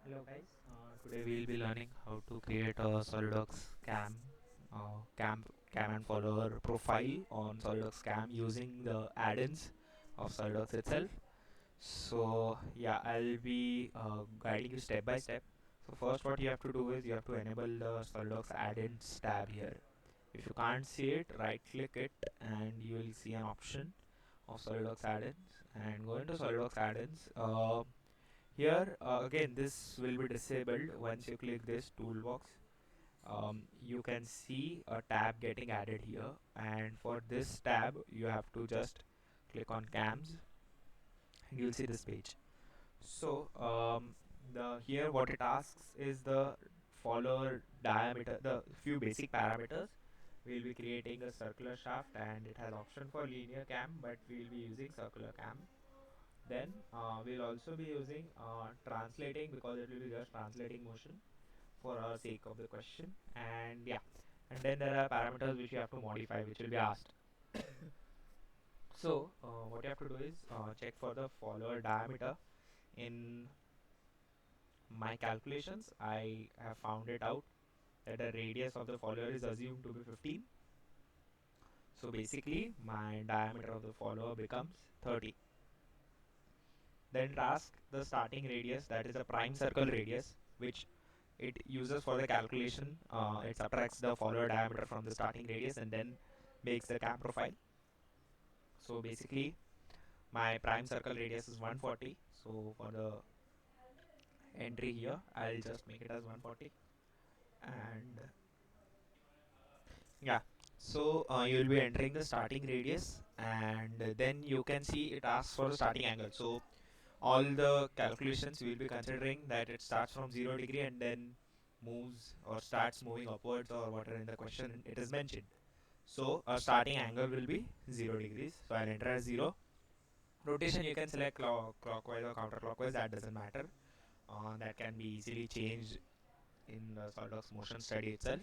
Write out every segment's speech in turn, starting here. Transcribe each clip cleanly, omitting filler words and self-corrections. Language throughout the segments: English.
Hello guys, today we'll be learning how to create a SolidWorks cam and follower profile on SolidWorks cam using the add-ins of SolidWorks itself. So yeah, I'll be guiding you step by step. So first what you have to do is you have to enable the SolidWorks add-ins tab here. If you can't see it, right click it and you will see an option of SolidWorks add-ins and go into SolidWorks add-ins. Here again this will be disabled once you click this toolbox. You can see a tab getting added here, and for this tab you have to just click on cams and you'll see this page. So the here what it asks is the follower diameter, the few basic parameters. We'll be creating a circular shaft and it has option for linear cam, but we'll be using circular cam. Then we'll also be using translating, because it will be just translating motion for our sake of the question. And yeah, and then there are parameters which you have to modify, which will be asked. So what you have to do is check for the follower diameter. In my calculations I have found it out that the radius of the follower is assumed to be 15. So basically my diameter of the follower becomes 30. Then task the starting radius, that is a prime circle radius, which it uses for the calculation. It subtracts the follower diameter from the starting radius and then makes the cam profile. So basically my prime circle radius is 140. So for the entry here I'll just make it as 140. And yeah, so you will be entering the starting radius, and then you can see it asks for the starting angle. So all the calculations we will be considering that it starts from 0 degree and then moves or starts moving upwards or whatever in the question it is mentioned. So our starting angle will be 0 degrees. So I'll enter as 0. Rotation you can select clockwise or counterclockwise, that doesn't matter. That can be easily changed in the SolidWorks motion study itself.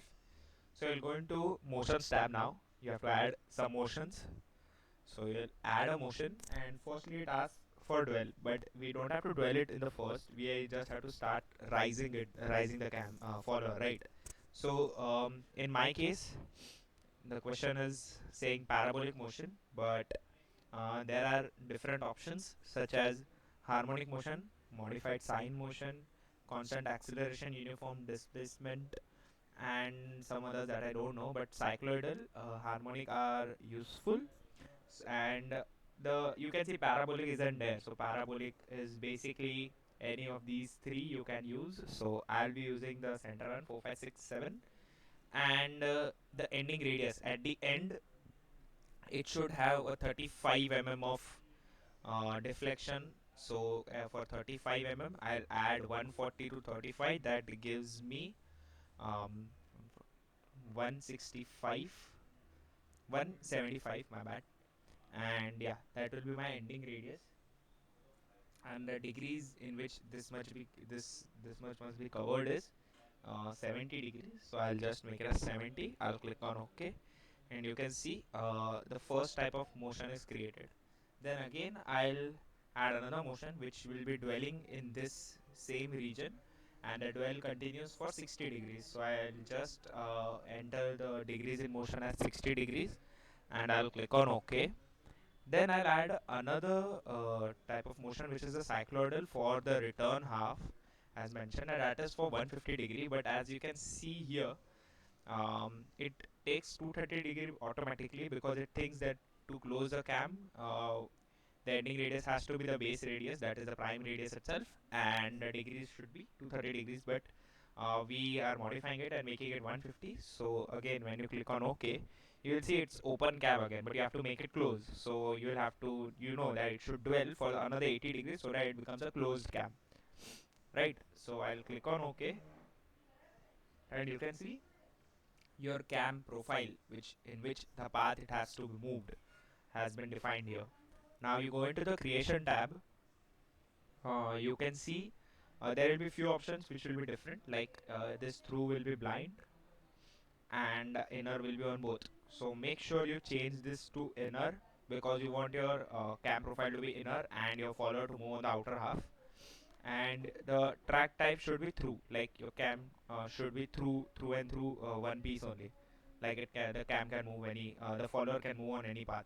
So you'll go into motions tab now. You have to add some motions. So you'll add a motion, and firstly it asks for dwell, but we don't have to dwell it in the first. We just have to start rising the cam follower, right? So in my case, the question is saying parabolic motion, but there are different options such as harmonic motion, modified sine motion, constant acceleration, uniform displacement, and some others that I don't know. But cycloidal, harmonic are useful, and the you can see parabolic isn't there. So parabolic is basically any of these three you can use. So I'll be using the center one, 4, 5, 6, 7, and the ending radius. At the end, it should have a 35 mm of deflection. So for 35 mm, I'll add 140 to 35. That gives me um, 165, 175. My bad. And yeah, that will be my ending radius. And the degrees in which this much must be covered is 70 degrees. So I'll just make it as 70. I'll click on OK, and you can see the first type of motion is created. Then again I'll add another motion which will be dwelling in this same region, and the dwell continues for 60 degrees. So I'll just enter the degrees in motion as 60 degrees, and I'll click on OK. Then I'll add another type of motion which is a cycloidal for the return half, as mentioned, and that is for 150 degree. But as you can see here, it takes 230 degree automatically because it thinks that to close the cam, the ending radius has to be the base radius, that is the prime radius itself, and the degrees should be 230 degrees. But we are modifying it and making it 150. So again, when you click on OK, you will see it's open cam again, but you have to make it close. So you will have to, you know, that it should dwell for another 80 degrees so that it becomes a closed cam, right? So I'll click on OK, and you can see your cam profile, which in which the path it has to be moved has been defined here. Now you go into the creation tab. You can see there will be few options which will be different, like this through will be blind and inner will be on both. So make sure you change this to inner, because you want your cam profile to be inner and your follower to move on the outer half. and the track type should be through, like your cam should be through and through one piece only, like the cam can move any the follower can move on any path.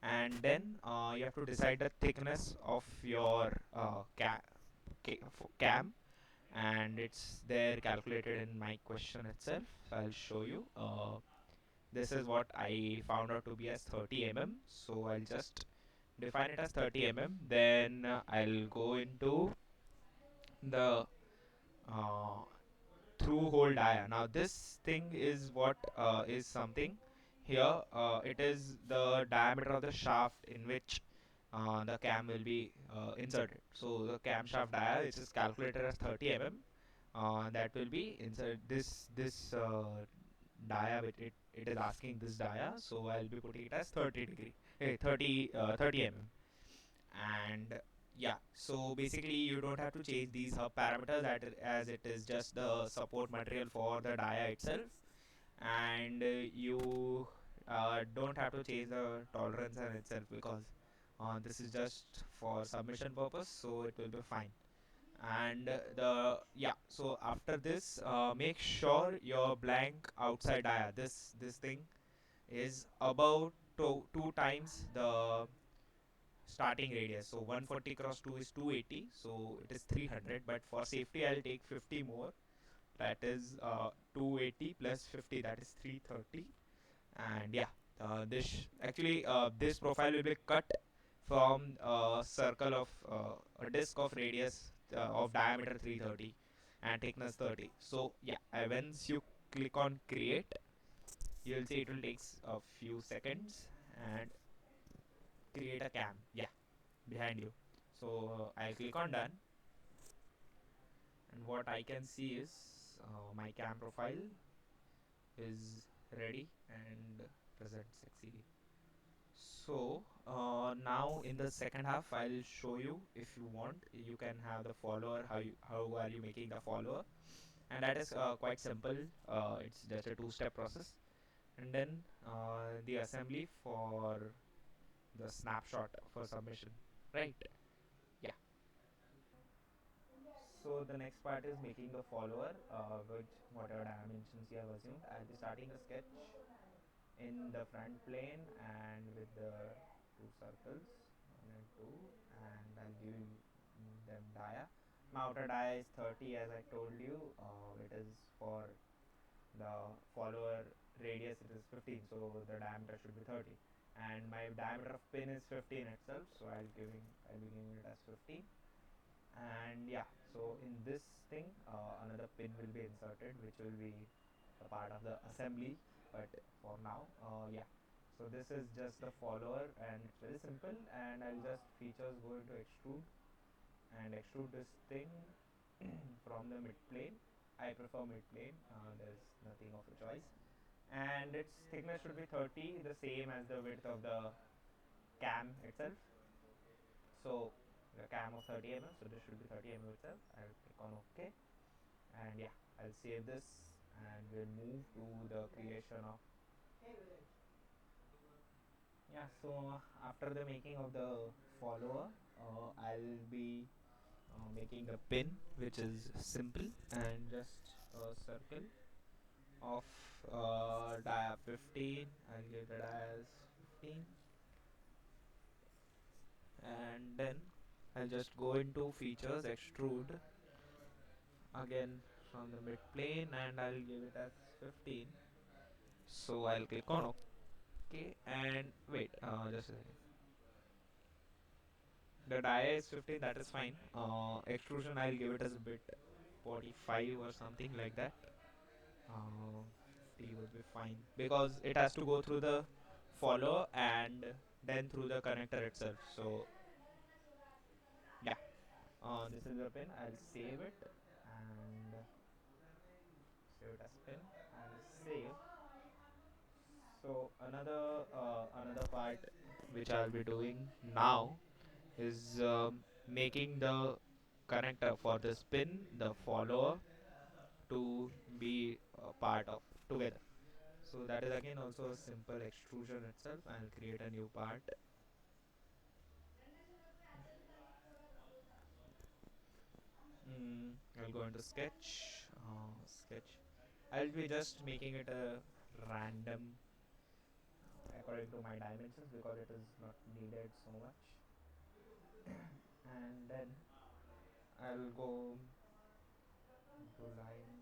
And then you have to decide the thickness of your cam, and it's there calculated in my question itself. So I'll show you. This is what I found out to be as 30 mm, so I'll just define it as 30 mm. Then I'll go into the uh, through hole dia. Now this thing is what is something here. It is the diameter of the shaft in which the cam will be inserted. So the camshaft dia, which is calculated as 30 mm, that will be inside this dia. With it is asking this dia, so I'll be putting it as 30 degree, 30 mm. And yeah, so basically you don't have to change these hub parameters as it is just the support material for the dia itself. And you don't have to change the tolerance in itself, because this is just for submission purpose, so it will be fine. And the yeah, so after this, make sure your blank outside dia, this thing is about two times the starting radius. So 140 cross 2 is 280, so it is 300, but for safety I'll take 50 more, that is 280 plus 50, that is 330. And yeah, this profile will be cut from a circle of a disc of radius of diameter 330 and thickness 30. So yeah, once you click on create, you'll see it will take a few seconds and create a cam, yeah, behind you. So I'll click on done, and what I can see is my cam profile is ready and present sexily. So now in the second half, I'll show you. If you want, you can have the follower. How are you making the follower? And that is quite simple. It's just a two-step process. And then the assembly for the snapshot for submission. Right. Yeah. So the next part is making the follower, which whatever dimensions you have assumed. I'll be starting a sketch in the front plane and with the two circles, one and two, and I'll give them dia. My outer dia is 30, as I told you. It is for the follower radius, it is 15, so the diameter should be 30. And my diameter of pin is 15 itself, so I'll be giving it as 15. And yeah, so in this thing, another pin will be inserted, which will be a part of the assembly. But for now, yeah, so this is just the follower, and it's very simple. And I'll just features go into extrude and extrude this thing from the mid plane. I prefer mid plane, there's nothing of a choice. And its thickness should be 30, the same as the width of the cam itself. So the cam of 30 mm, so this should be 30 mm itself. I'll click on OK, and yeah, I'll save this, and we'll move to the creation of, yeah. So after the making of the follower, I'll be making the pin, which is simple and just a circle of dia 15. I'll give the dia as 15, and then I'll just go into features, extrude again from the mid plane, and I'll give it as 15. So I'll click on OK, and wait, just a second. The dia is 15, that is fine. Extrusion, I'll give it as a bit 45 or something like that. 50 would be fine, because it has to go through the follower and then through the connector itself. So yeah, this is the pin. I'll save it and save it as pin and save. So another part which I'll be doing now is making the connector for this pin, the follower, to be a part of together. So that is again also a simple extrusion itself. I'll create a new part. I'll go into sketch. Sketch. I'll be just making it a random according to my dimensions because it is not needed so much. And then I'll go to line.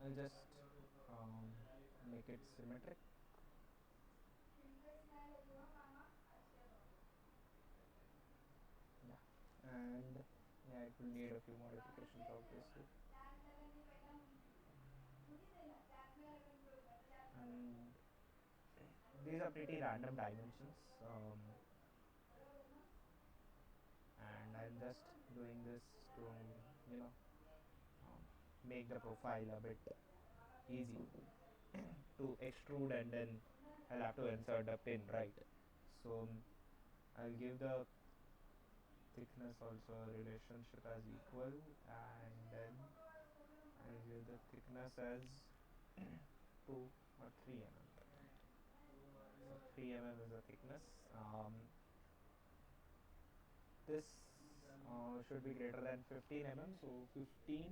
I'll just um, make it symmetric. Yeah, and yeah, it will need a few modifications obviously. And these are pretty random dimensions. And I'm just doing this to you know make the profile a bit easy to extrude, and then I'll have to insert the pin, right? So I'll give the thickness also a relationship as equal, and then I'll give the thickness as 2 or 3 mm. So 3 mm is the thickness. This should be greater than 15 mm, so 15,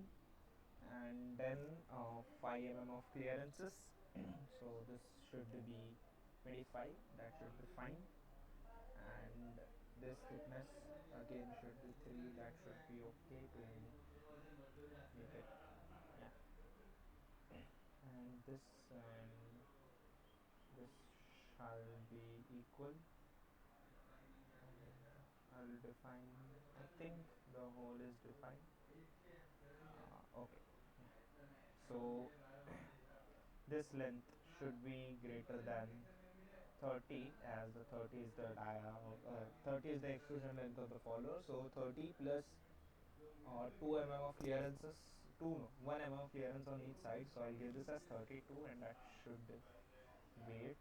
and then 5 mm of clearances. So this should be 25, that should be fine. And this thickness again should be 3, that should be okay to make it, yeah. And this shall be equal. I'll define, I think the whole is defined. Okay, so this length should be greater than 30, as the 30 is the 30 is the extrusion length of the follower. So 30 plus 2 mm of clearances, 2 no, 1 mm of clearance on each side. So I'll give this as 32, and that should be it.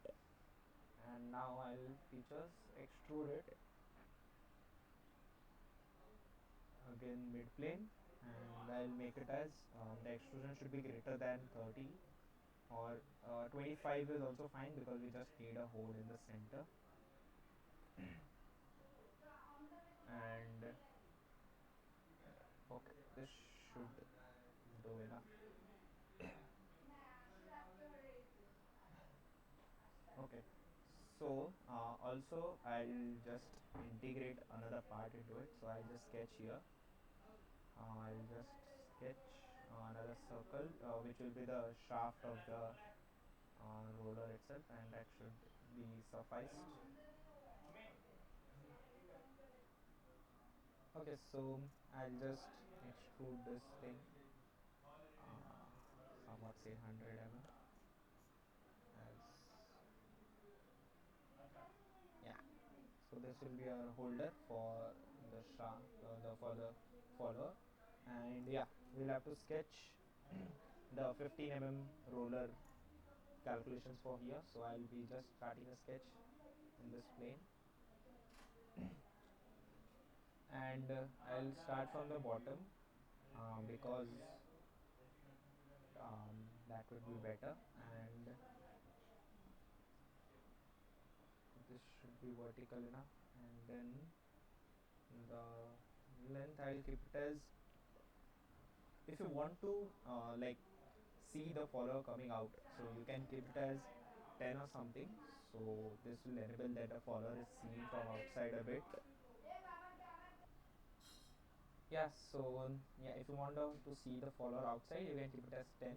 And now I'll features extrude it again mid plane, and I'll make it as the extrusion should be greater than 30, or 25 is also fine because we just need a hole in the center. And okay, this should do enough. Okay, so also I'll just integrate another part into it. So I'll just sketch here. I'll just sketch another circle, which will be the shaft of the roller itself, and that should be sufficed. Okay, so I'll just extrude this thing, somewhat say 100 mm, as, yeah. So this will be a holder for the shaft, for the follower, and yeah, we'll have to sketch the 15 roller calculations for here. So I'll be just starting a sketch in this plane, and I'll start from the bottom because that would be better. And this should be vertical enough, and then the length I'll keep it as, if you want to like see the follower coming out, so you can keep it as 10 or something. So this will enable that the follower is seen from outside a bit. Yeah, so yeah, if you want to see the follower outside, you can keep it as 10,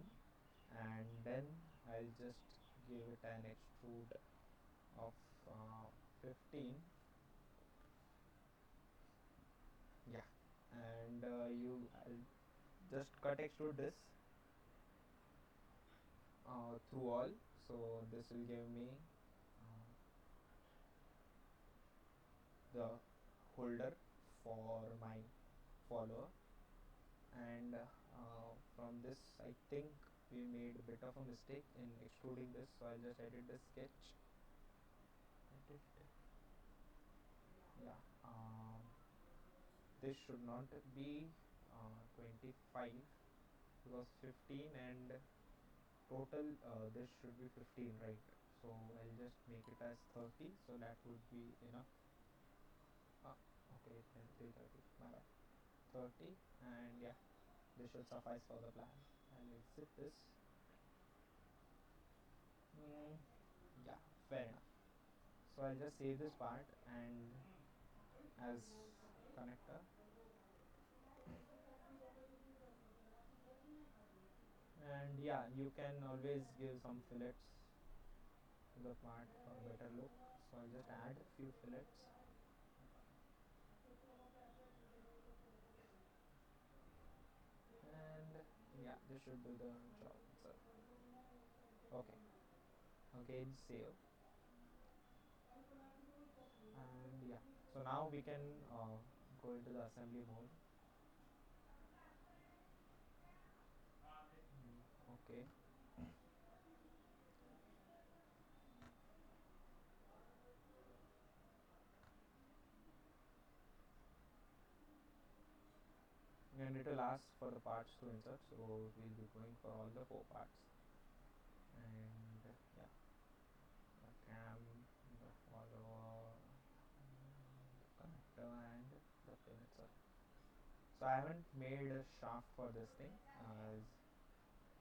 and then I'll just give it an extrude of 15. Yeah, and I'll just cut extrude this through all. So this will give me the holder for my follower. And from this, I think we made a bit of a mistake in extruding this, so I'll just edit the sketch. yeah, this should not be 25 because 15 and total this should be 15, right? So I'll just make it as 30, so that would be enough. Okay, then 330, my bad. 30, and yeah, this should suffice for the plan. I'll exit this. mm, yeah, fair enough. So I'll just save this part and as connector. And yeah, you can always give some fillets to the part for better look. So I'll just add a few fillets. And yeah, this should do the job itself. Okay, again save. And yeah, so now we can go into the assembly mode. Okay, and it will ask for the parts to insert, so we'll be going for all the four parts. And yeah, the cam, the follower, the connector, and the pin itself. So I haven't made a shaft for this thing, as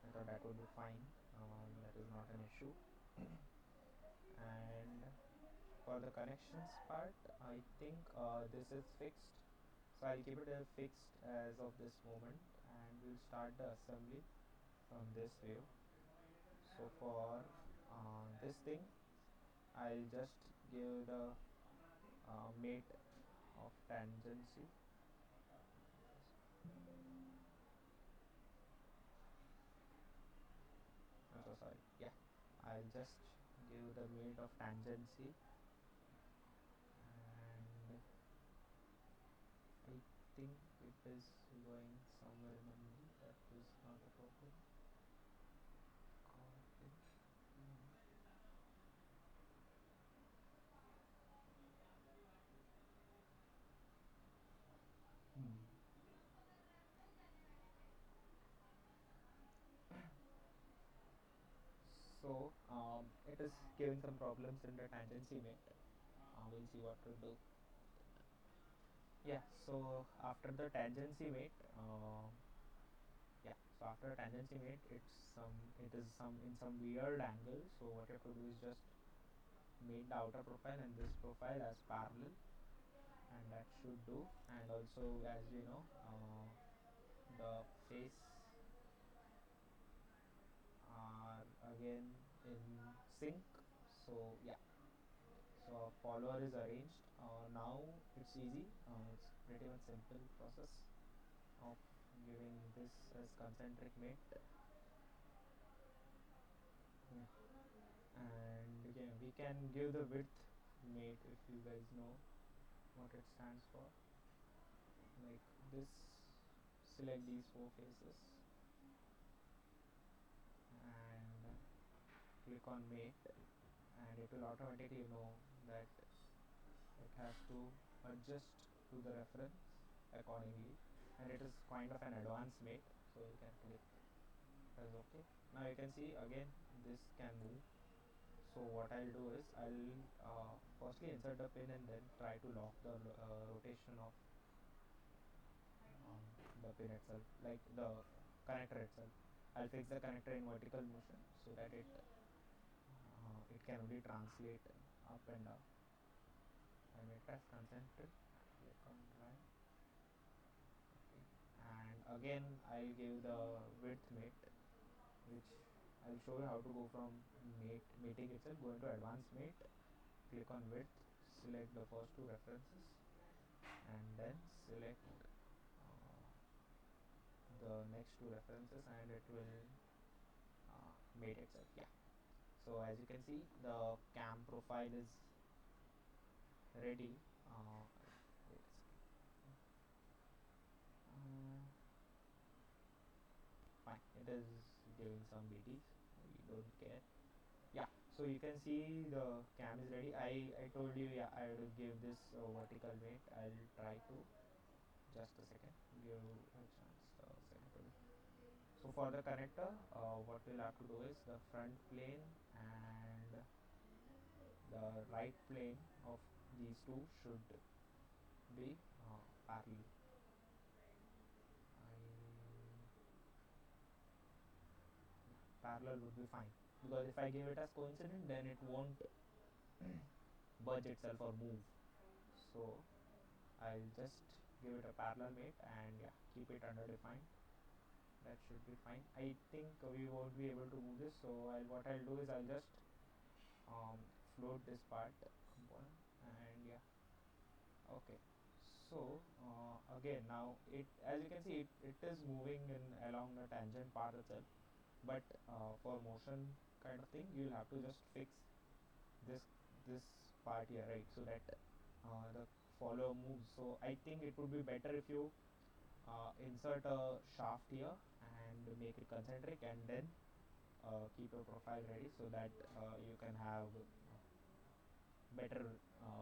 I thought that would be fine. That is not an issue. And for the connections part, I think this is fixed. So I'll keep it fixed as of this moment, and we'll start the assembly from this view. So for this thing, I'll just give the mate of tangency. I'm so sorry. Yeah, I'll just give the mate of tangency, and I think it is going somewhere in the middle. That is not a problem. Okay. Hmm. So it is giving some problems in the tangency mate. We'll see what to do. Yeah. So after the tangency mate, yeah. So after tangency mate, it is some in some weird angle. So what you have to do is just make the outer profile and this profile as parallel, and that should do. And also, as we know, the face are again in sync. So yeah, so a follower is arranged. Now it's easy. It's pretty much simple process of giving this as concentric mate. Yeah. And again, we can give the width mate if you guys know what it stands for. Like this, select these four faces and click on mate, and it will automatically know that it has to adjust to the reference accordingly, and it is kind of an advanced mate, so you can click as okay. Now you can see again this can move. So what I'll do is I'll firstly insert the pin and then try to lock the rotation of the pin itself, like the connector itself. I'll fix the connector in vertical motion so that it can only translate up and down. I made it as concentric. Click on right. Okay. And again, I'll give the width mate, which I'll show you how to go from mating itself, go into advanced mate, click on width, select the first two references, and then select the next two references, and it will mate itself. Yeah. So as you can see, the cam profile is ready. Wait a second. Fine. It is giving some BTs. We don't care. Yeah. So you can see the cam is ready. I told you, yeah, I will give this vertical weight. I'll try to, just a second, give a chance a second to. So for the connector, what we'll have to do is the front plane and the right plane of these two should be parallel. Parallel would be fine, because if I give it as coincident, then it won't budge itself or move. So I'll just give it a parallel mate and yeah, keep it under defined. That should be fine. I think we won't be able to move this, so what I'll do is I'll just float this part component, and yeah, okay. So again, now it, as you can see, it is moving in along the tangent path itself, but for motion kind of thing, you'll have to just fix this this part here, right, so that the follower moves. So I think it would be better if you insert a shaft here and make it concentric, and then keep your profile ready, so that you can have better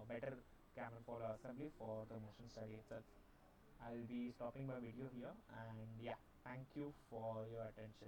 better cam and follower assembly for the motion study itself. I'll be stopping my video here, and yeah, thank you for your attention.